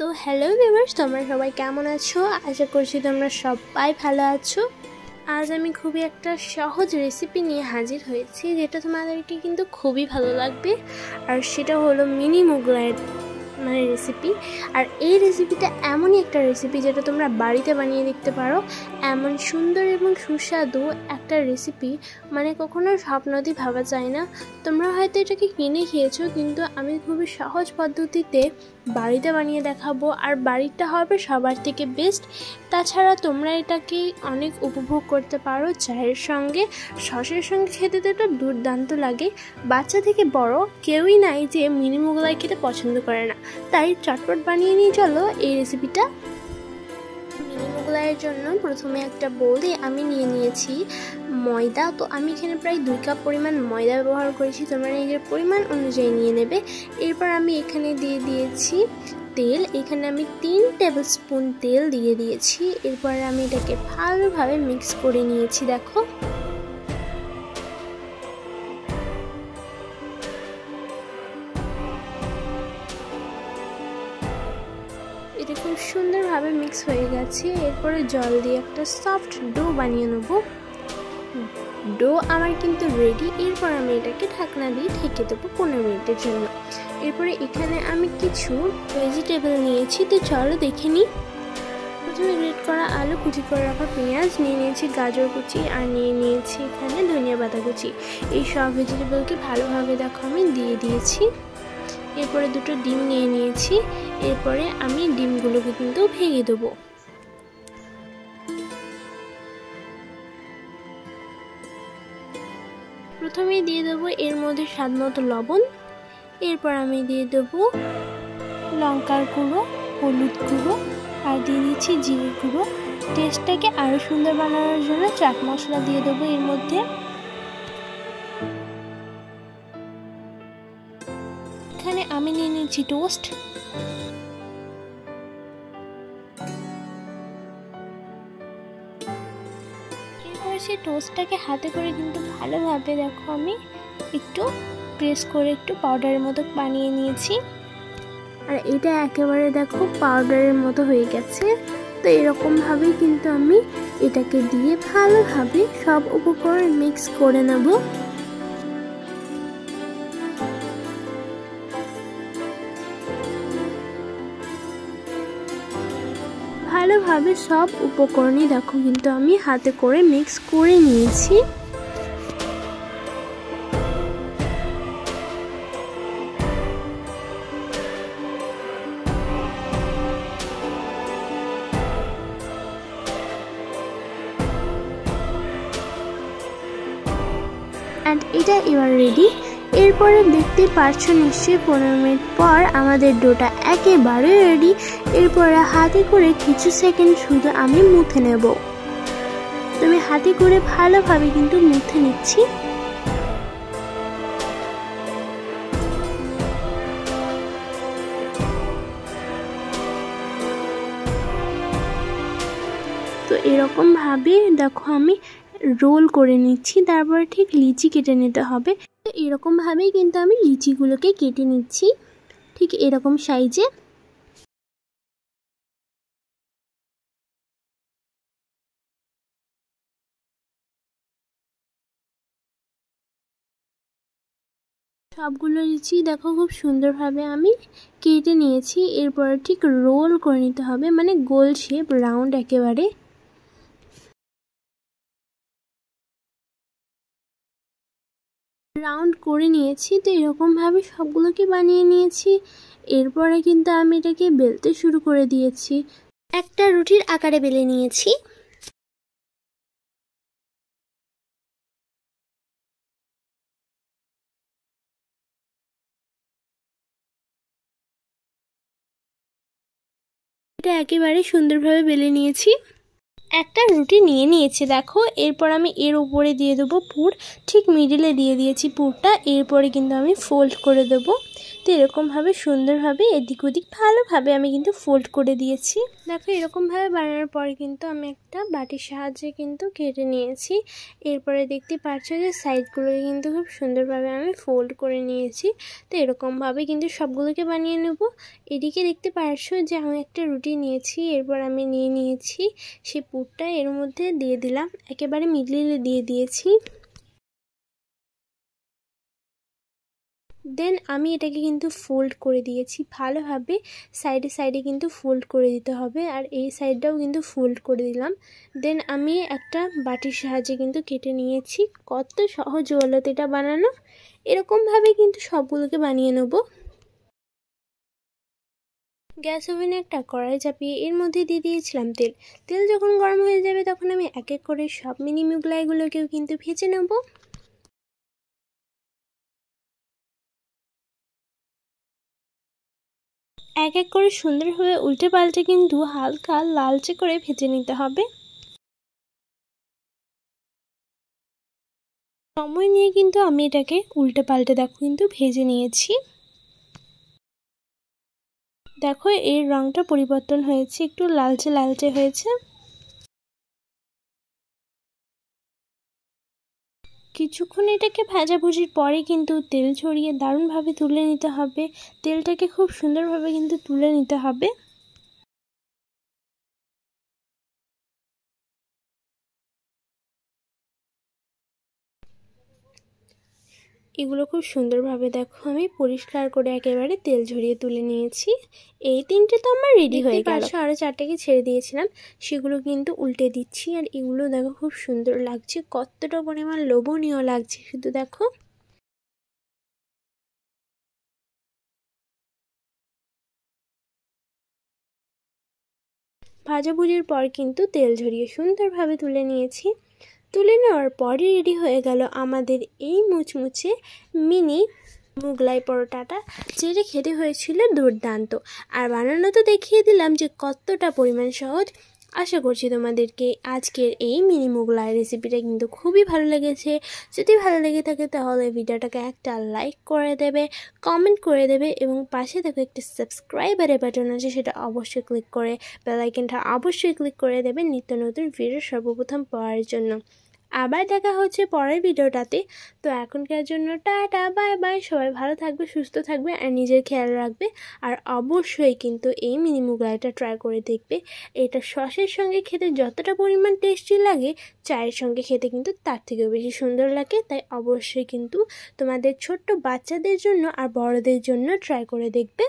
তো hello viewers, তোমরা সবাই কেমন আছো? আশা করছি তোমরা সবাই ভালো আছো। আজ আমি খুবই একটা সহজ রেসিপি নিয়ে হাজির হয়েছি, যেটা তোমাদেরকে কিন্তু খুবই ভালো লাগবে। আর সেটা হলো মিনি মোগলাইয়ের রেসিপি। আর এই রেসিপিটা এমনই একটা রেসিপি যেটা তোমরা বাড়িতে বানিয়ে দেখতে পারো। এমন সুন্দর এবং সুস্বাদু একটা রেসিপি কখনো স্বপ্নতেই ভাবা যায় না। তোমরা হয়তো এটাকে কিনে খেয়েছো, কিন্তু আমি খুবই সহজ পদ্ধতিতে বাড়িতে বানিয়ে দেখাবো। আর বাড়িটা হবে সবার থেকে বেস্ট। তাছাড়া তোমরা এটাকে অনেক উপভোগ করতে পারো চায়ের সঙ্গে, সসের সঙ্গে খেতে তো এটা দুর্দান্ত লাগে। বাচ্চা থেকে বড় কেউই নাই যে মিনি মোগলাই খেতে পছন্দ করে না। তাই চটপট বানিয়ে নিয়ে চলো এই রেসিপিটা। মিনি মোগলাইয়ের জন্য প্রথমে একটা বোলে আমি নিয়ে নিয়েছি ময়দা। তো আমি এখানে প্রায় 2 কাপ পরিমাণ ময়দা ব্যবহার করেছি, তোমরা নিজের পরিমাণ অনুযায়ী নিয়ে নেবে। এরপর আমি এখানে দিয়ে দিয়েছি তেল। এখানে আমি 3 টেবিল স্পুন তেল দিয়ে দিয়েছি। এরপর আমি এটাকে ভালোভাবে মিক্স করে নিয়েছি। দেখো, এটা খুব সুন্দরভাবে মিক্স হয়ে গেছে। এরপরে জল দিয়ে একটা সফট ডো বানিয়ে নেব। ডো আমার কিন্তু রেডি। এরপর আমি এটাকে ঢাকনা দিয়ে ঢেকে দেবো 15 মিনিটের জন্য। এরপরে এখানে আমি কিছু ভেজিটেবল নিয়েছি, তো চলো দেখে নিই। প্রথমে গ্রেট করা আলু, কুচি করে রাখা পেঁয়াজ নিয়ে নিয়েছি, গাজর কুচি, আর নিয়ে নিয়েছি এখানে ধনিয়া পাতা কুচি। এই সব ভেজিটেবলকে ভালোভাবে দেখো আমি দিয়ে দিয়েছি। এরপরে 2টো ডিম নিয়ে নিয়েছি। এরপরে আমি ডিমগুলোকে কিন্তু ভেঙে দেবো। প্রথমে দিয়ে দেবো এর মধ্যে স্বাদ মতো লবণ। এরপর আমি দিয়ে দেবো লঙ্কার গুঁড়ো, হলুদ গুঁড়ো, আর দিয়ে দিচ্ছি জিরে গুঁড়ো। টেস্টটাকে আরও সুন্দর বানানোর জন্য চাট মশলা দিয়ে দেবো এর মধ্যে। এখানে আমি নিয়ে নিচ্ছি টোস্ট। এরপর সেই টোস্টটাকে হাতে করে কিন্তু ভালোভাবে দেখো আমি একটু প্রেস করে একটু পাউডারের মতো বানিয়ে নিয়েছি। আর এটা একেবারে দেখো পাউডারের মতো হয়ে গেছে। তো এরকমভাবেই কিন্তু আমি এটাকে দিয়ে ভালোভাবে সব উপকরণ মিক্স করে নেব। ভালোভাবে সব উপকরণই দেখো কিন্তু আমি হাতে করে মিক্স করে নিয়েছি। অ্যান্ড এটা এবার রেডি। এরপরে দেখতে পাচ্ছ নিশ্চয়ই 15 মিনিট পর আমাদের ডোটা একেবারে রেডি। এরপরে হাতে করে কিছু সেকেন্ড শুধু আমি মুথে নেব। তো আমি হাতে করে ভালোভাবে কিন্তু মুথে নিচ্ছি। তো এরকম ভাবে দেখো আমি রোল করে নিচ্ছি। তারপরে ঠিক লিচি কেটে নিতে হবে। এরকম ভাবেই কিন্তু আমি লিচিগুলোকে কেটে নিচ্ছি, ঠিক এরকম সাইজে। সবগুলো লিচি দেখো খুব সুন্দরভাবে আমি কেটে নিয়েছি। এরপর ঠিক রোল করে নিতে হবে, গোল শেপ, রাউন্ড একেবারে। রাউন্ড করে নিয়েছি। তো এরকমভাবে সবগুলোকে বানিয়ে নিয়েছি। এরপরে কিন্তু আমি এটাকে বেলতে শুরু করে দিয়েছি। একটা রুটির আকারে বেলে নিয়েছি। এটা একেবারে সুন্দরভাবে বেলে নিয়েছি। একটা রুটি নিয়ে নিয়েছি দেখো। এরপর আমি এর উপরে দিয়ে দেবো পুর। ঠিক মিডিলে দিয়ে দিয়েছি পুরটা। এরপরে কিন্তু আমি ফোল্ড করে দেবো। তো এরকমভাবে সুন্দরভাবে এদিক ওদিক ভালোভাবে আমি কিন্তু ফোল্ড করে দিয়েছি। দেখো এরকমভাবে বানানোর পরে কিন্তু আমি একটা বাটির সাহায্যে কিন্তু কেটে নিয়েছি। এরপরে দেখতে পাচ্ছ যে সাইডগুলোকে কিন্তু খুব সুন্দরভাবে আমি ফোল্ড করে নিয়েছি। তো এরকমভাবে কিন্তু সবগুলোকে বানিয়ে নেব। এদিকে দেখতে পাচ্ছ যে আমি একটা রুটি নিয়েছি, এরপর আমি নিয়েছি সেই পুরটা এর মধ্যে দিয়ে দিলাম, একেবারে মিডলে দিয়ে দিয়েছি। দেন আমি এটাকে কিন্তু ফোল্ড করে দিয়েছি ভালোভাবে, সাইডে সাইডে কিন্তু ফোল্ড করে দিতে হবে, আর এই সাইডটাও কিন্তু ফোল্ড করে দিলাম। দেন আমি একটা বাটির সাহায্যে কিন্তু কেটে নিয়েছি। কত সহজ হলো এটা বানানো। এরকমভাবে কিন্তু সবগুলোকে বানিয়ে নেব। গ্যাস ওভেনে একটা কড়াই চাপিয়ে এর মধ্যে দিয়ে দিয়েছিলাম তেল। তেল যখন গরম হয়ে যাবে তখন আমি এক এক করে সব মিনি মোগলাইগুলোকেও কিন্তু ভেজে নেব। এক এক করে সুন্দরভাবে উল্টে পাল্টে কিন্তু হালকা লালচে করে ভেজে নিতে হবে। সময় নিয়ে কিন্তু আমি এটাকে উল্টে পাল্টে দেখো কিন্তু ভেজে নিয়েছি। দেখো এর রংটা পরিবর্তন হয়েছে, একটু লালচে লালচে হয়েছে। কিছুক্ষণ এটাকে ভাজাভুজির পরে কিন্তু তেল ছড়িয়ে দারুণভাবে তুলে নিতে হবে। তেলটাকে খুব সুন্দরভাবে কিন্তু তুলে নিতে হবে। এগুলো খুব সুন্দরভাবে দেখো আমি পরিষ্কার করে একেবারে তেল ঝরিয়ে তুলে নিয়েছি। এই তিনটে তো আমার রেডি হয়ে গেল। আরও চারটেকে ছেড়ে দিয়েছিলাম, সেগুলো কিন্তু উল্টে দিচ্ছি। আর এগুলো দেখো খুব সুন্দর লাগছে, কতটা পরিমাণ লোভনীয় লাগছে শুধু দেখো। ভাজাভুজির পর কিন্তু তেল ঝরিয়ে সুন্দরভাবে তুলে নিয়েছি। তুলে নেওয়ার পরে রেডি হয়ে গেল আমাদের এই মুচমুচে মিনি মোগলাই পরোটাটা, যেটা খেতে হয়েছিল দুর্দান্ত। আর বানানো তো দেখিয়ে দিলাম যে কতটা পরিমাণ সহজ। আশা করছি তোমাদেরকে আজকের এই মিনি মোগলাই রেসিপিটা কিন্তু খুবই ভালো লেগেছে। যদি ভালো লেগে থাকে তাহলে ভিডিওটাকে একটা লাইক করে দেবে, কমেন্ট করে দেবে, এবং পাশে দেখো একটা সাবস্ক্রাইবারের বাটন আছে, সেটা অবশ্যই ক্লিক করে বেল আইকনটা অবশ্যই ক্লিক করে দেবে নিত্য নতুন ভিডিও সর্বপ্রথম পাওয়ার জন্য। আবার দেখা হচ্ছে পরের ভিডিওটাতে। তো এখনকার জন্য টাটা, বাই বাই। সবাই ভালো থাকবে, সুস্থ থাকবে, আর নিজের খেয়াল রাখবে। আর অবশ্যই কিন্তু এই মিনি মোগলাইটা ট্রাই করে দেখবে। এটা সসের সঙ্গে খেতে যতটা পরিমাণ টেস্টি লাগে, চায়ের সঙ্গে খেতে কিন্তু তার থেকেও বেশি সুন্দর লাগে। তাই অবশ্যই কিন্তু তোমাদের ছোট্ট বাচ্চাদের জন্য আর বড়দের জন্য ট্রাই করে দেখবে।